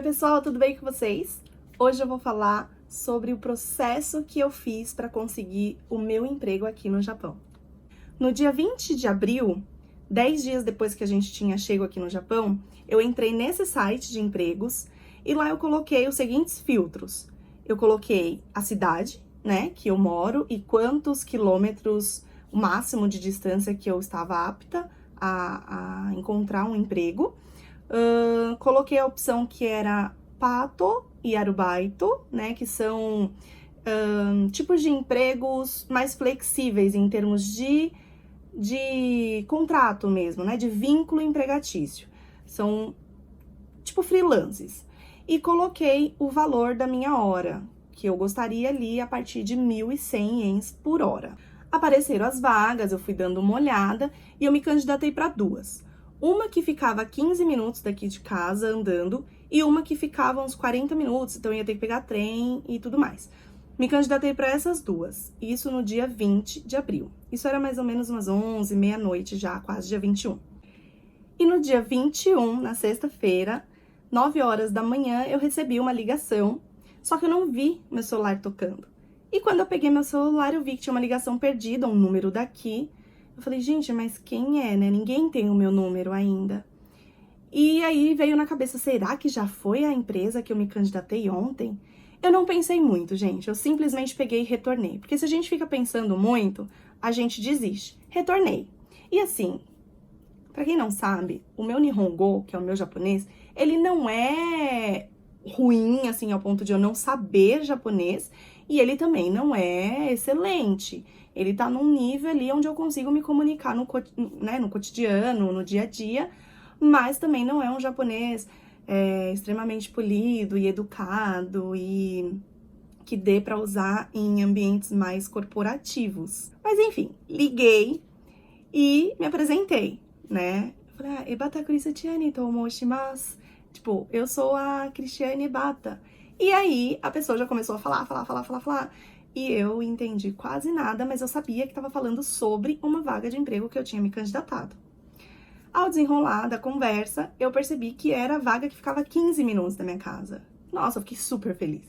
pessoal, tudo bem com vocês? Hoje eu vou falar sobre o processo que eu fiz para conseguir o meu emprego aqui no Japão. No dia 20 de abril, 10 dias depois que a gente tinha chego aqui no Japão, eu entrei nesse site de empregos e lá eu coloquei os seguintes filtros. Eu coloquei a cidade, né, que eu moro e quantos quilômetros, o máximo de distância que eu estava apta a encontrar um emprego. Coloquei a opção que era Pato e Arubaito, né, que são tipos de empregos mais flexíveis em termos de contrato mesmo, né, de vínculo empregatício. São tipo freelances. E coloquei o valor da minha hora, que eu gostaria ali a partir de 1.100 ienes por hora. Apareceram as vagas, eu fui dando uma olhada e eu me candidatei para duas. Uma que ficava a 15 minutos daqui de casa andando e uma que ficava uns 40 minutos, então eu ia ter que pegar trem e tudo mais. Me candidatei para essas duas, isso no dia 20 de abril. Isso era mais ou menos umas 11, meia-noite já, quase dia 21. E no dia 21, na sexta-feira, 9 horas da manhã, eu recebi uma ligação, só que eu não vi meu celular tocando. E quando eu peguei meu celular, eu vi que tinha uma ligação perdida, um número daqui. Eu falei, gente, mas quem é, né? Ninguém tem o meu número ainda. E aí veio na cabeça, será que já foi a empresa que eu me candidatei ontem? Eu não pensei muito, gente. Eu simplesmente peguei e retornei. Porque se a gente fica pensando muito, a gente desiste. Retornei. E assim, pra quem não sabe, o meu Nihongo, que é o meu japonês, ele não é ruim, assim, ao ponto de eu não saber japonês, e ele também não é excelente. Ele tá num nível ali onde eu consigo me comunicar no cotidiano, no dia a dia, mas também não é um japonês extremamente polido e educado e que dê pra usar em ambientes mais corporativos. Mas enfim, liguei e me apresentei, né? Falei, Ebata Cristiane tomoshimasu. Tipo, eu sou a Cristiane Ebata. E aí, a pessoa já começou a falar. E eu entendi quase nada, mas eu sabia que estava falando sobre uma vaga de emprego que eu tinha me candidatado. Ao desenrolar da conversa, eu percebi que era a vaga que ficava 15 minutos da minha casa. Nossa, eu fiquei super feliz.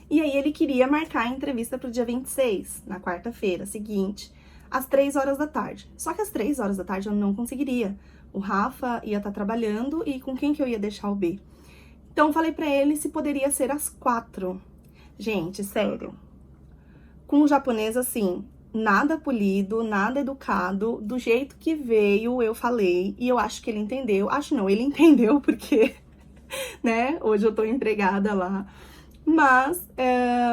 E aí, ele queria marcar a entrevista para o dia 26, na quarta-feira seguinte, às 3 horas da tarde. Só que às 3 horas da tarde eu não conseguiria. O Rafa ia estar trabalhando e com quem que eu ia deixar o B? Então, falei pra ele se poderia ser às 4. Gente, sério. Com o japonês, assim, nada polido, nada educado, do jeito que veio, eu falei. E eu acho que ele entendeu. Acho não, ele entendeu porque, né, hoje eu tô empregada lá. Mas,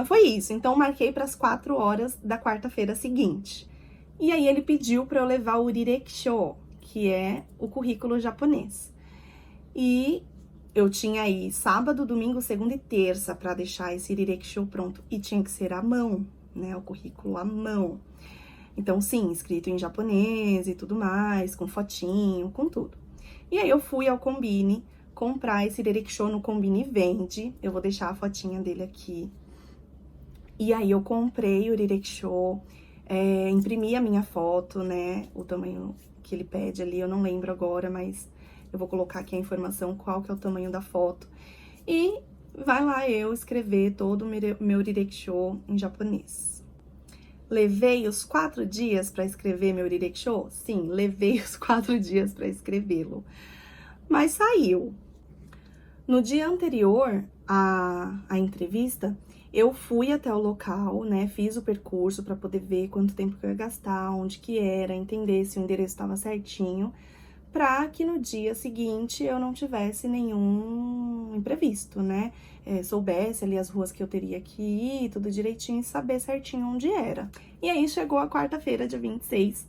foi isso. Então, marquei para as 4 horas da quarta-feira seguinte. E aí, ele pediu pra eu levar o Urireksho, que é o currículo japonês. E eu tinha aí sábado, domingo, segunda e terça para deixar esse Urireksho pronto. E tinha que ser à mão, né? O currículo à mão. Então, sim, escrito em japonês e tudo mais, com fotinho, com tudo. E aí eu fui ao Combini comprar esse Urireksho no Combini Vende. Eu vou deixar a fotinha dele aqui. E aí eu comprei o Urireksho, imprimi a minha foto, né? O tamanho que ele pede ali, eu não lembro agora, mas eu vou colocar aqui a informação, qual que é o tamanho da foto. E vai lá eu escrever todo o meu Urireksho em japonês. Levei os 4 dias para escrever meu Urireksho? Sim, levei os 4 dias para escrevê-lo. Mas saiu. No dia anterior à entrevista, eu fui até o local, né, fiz o percurso para poder ver quanto tempo que eu ia gastar, onde que era, entender se o endereço estava certinho, para que no dia seguinte eu não tivesse nenhum imprevisto, né, soubesse ali as ruas que eu teria que ir, tudo direitinho e saber certinho onde era. E aí chegou a quarta-feira, dia 26,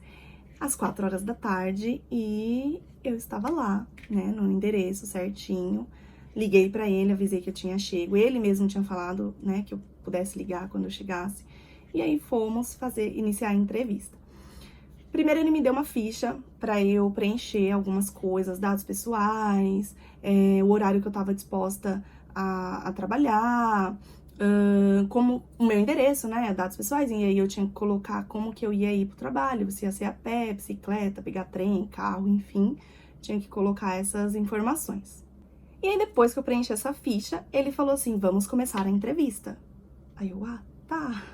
às 4 horas da tarde e eu estava lá, né, no endereço certinho. Liguei pra ele, avisei que eu tinha chego. Ele mesmo tinha falado, né, que eu pudesse ligar quando eu chegasse. E aí fomos iniciar a entrevista. Primeiro ele me deu uma ficha pra eu preencher algumas coisas, dados pessoais, o horário que eu tava disposta a trabalhar, como o meu endereço, né, dados pessoais. E aí eu tinha que colocar como que eu ia ir pro trabalho, se ia ser a pé, bicicleta, pegar trem, carro, enfim. Tinha que colocar essas informações. E aí, depois que eu preenchi essa ficha, ele falou assim, vamos começar a entrevista. Aí eu, tá.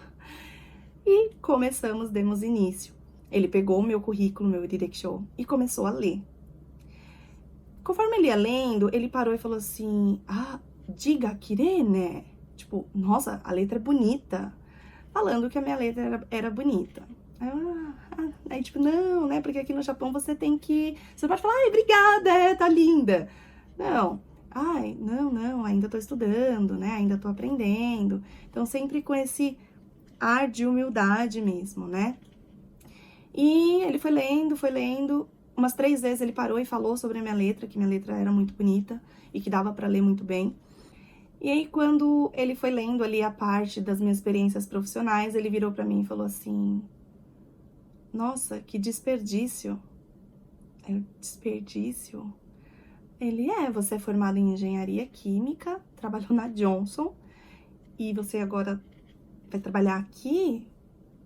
E começamos, demos início. Ele pegou o meu currículo, meu Direct-Show, e começou a ler. Conforme ele ia lendo, ele parou e falou assim, diga Kirene. Tipo, nossa, a letra é bonita. Falando que a minha letra era bonita. Aí, tipo, não, né? Porque aqui no Japão você tem que... Você pode falar, ai, obrigada, tá linda. Não. Não, ainda tô estudando, né? Ainda tô aprendendo. Então, sempre com esse ar de humildade mesmo, né? E ele foi lendo. Umas 3 vezes ele parou e falou sobre a minha letra, que minha letra era muito bonita e que dava pra ler muito bem. E aí, quando ele foi lendo ali a parte das minhas experiências profissionais, ele virou pra mim e falou assim, nossa, que desperdício. Eu, desperdício? Ele, você é formado em engenharia química, trabalhou na Johnson, e você agora vai trabalhar aqui?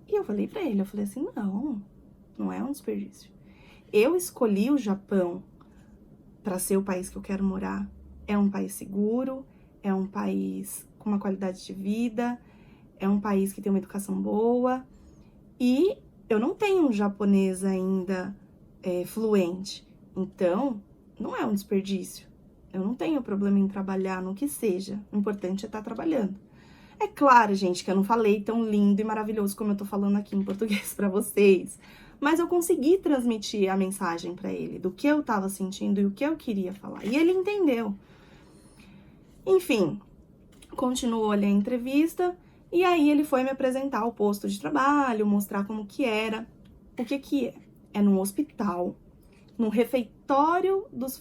E eu falei pra ele, assim, não é um desperdício. Eu escolhi o Japão para ser o país que eu quero morar. É um país seguro, é um país com uma qualidade de vida, é um país que tem uma educação boa. E eu não tenho um japonês ainda fluente. Então, não é um desperdício. Eu não tenho problema em trabalhar no que seja. O importante é estar trabalhando. É claro, gente, que eu não falei tão lindo e maravilhoso como eu tô falando aqui em português pra vocês. Mas eu consegui transmitir a mensagem pra ele, do que eu tava sentindo e o que eu queria falar. E ele entendeu. Enfim, continuou ali a entrevista. E aí ele foi me apresentar o posto de trabalho, mostrar como que era. O que que é? É num hospital, no refeitório dos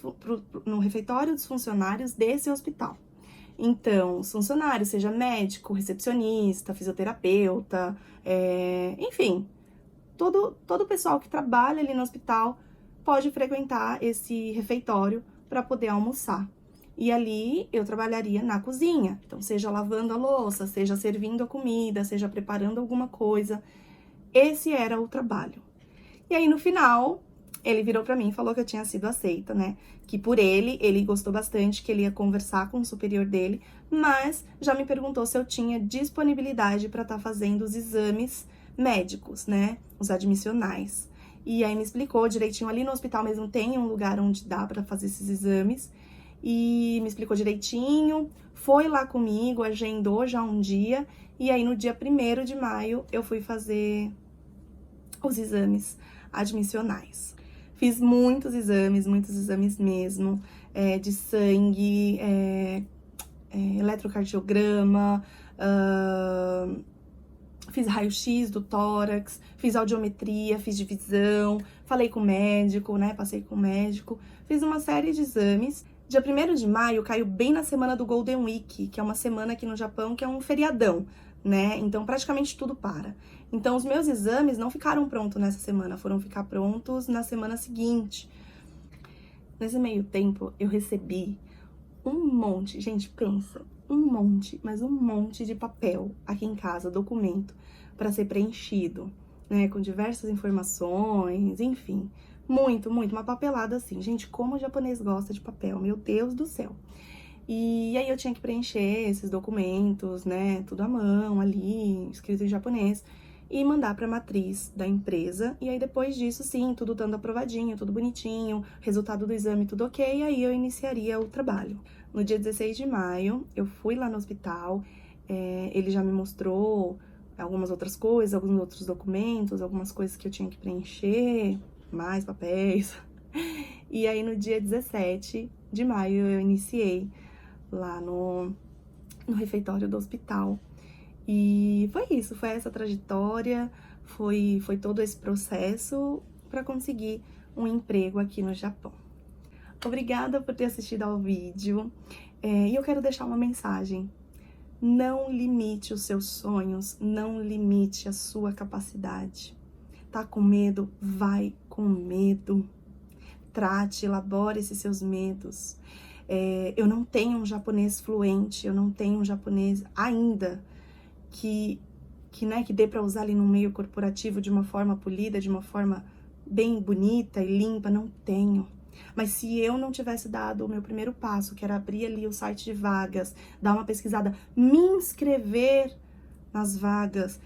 funcionários desse hospital. Então, os funcionários, seja médico, recepcionista, fisioterapeuta, enfim, todo o pessoal que trabalha ali no hospital pode frequentar esse refeitório para poder almoçar. E ali eu trabalharia na cozinha, então seja lavando a louça, seja servindo a comida, seja preparando alguma coisa. Esse era o trabalho. E aí no final, ele virou pra mim e falou que eu tinha sido aceita, né? Que por ele gostou bastante, que ele ia conversar com o superior dele, mas já me perguntou se eu tinha disponibilidade para estar fazendo os exames médicos, né? Os admissionais. E aí me explicou direitinho, ali no hospital mesmo tem um lugar onde dá para fazer esses exames. E me explicou direitinho, foi lá comigo, agendou já um dia. E aí no dia 1º de maio eu fui fazer os exames admissionais. Fiz muitos exames mesmo, de sangue, eletrocardiograma, fiz raio-x do tórax, fiz audiometria, fiz divisão, falei com o médico, né, passei com o médico, fiz uma série de exames. Dia 1º de maio caiu bem na semana do Golden Week, que é uma semana aqui no Japão que é um feriadão, né, então praticamente tudo para. Então, os meus exames não ficaram prontos nessa semana, foram ficar prontos na semana seguinte. Nesse meio tempo, eu recebi um monte, gente, pensa, mas um monte de papel aqui em casa, documento, para ser preenchido, né, com diversas informações, enfim, muito, uma papelada assim. Gente, como o japonês gosta de papel, meu Deus do céu. E aí eu tinha que preencher esses documentos, né, tudo à mão ali, escrito em japonês, e mandar para a matriz da empresa. E aí depois disso, sim, tudo estando aprovadinho, tudo bonitinho, resultado do exame tudo ok, aí eu iniciaria o trabalho. No dia 16 de maio, eu fui lá no hospital, ele já me mostrou algumas outras coisas, alguns outros documentos, algumas coisas que eu tinha que preencher, mais papéis. E aí no dia 17 de maio eu iniciei lá no refeitório do hospital. E foi isso, foi essa trajetória, foi todo esse processo para conseguir um emprego aqui no Japão. Obrigada por ter assistido ao vídeo, e eu quero deixar uma mensagem. Não limite os seus sonhos, não limite a sua capacidade. Tá com medo? Vai com medo. Trate, elabore esses seus medos. Eu não tenho um japonês fluente, eu não tenho um japonês ainda que dê para usar ali no meio corporativo de uma forma polida, de uma forma bem bonita e limpa, não tenho. Mas se eu não tivesse dado o meu primeiro passo, que era abrir ali o site de vagas, dar uma pesquisada, me inscrever nas vagas,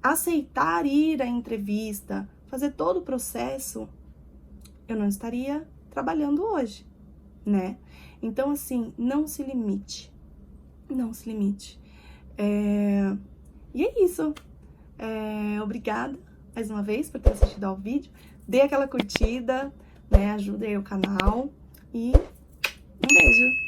aceitar ir à entrevista, fazer todo o processo, eu não estaria trabalhando hoje, né? Então, assim, não se limite. Não se limite. E é isso. Obrigada, mais uma vez, por ter assistido ao vídeo. Dê aquela curtida, né? Ajude aí o canal. E um beijo!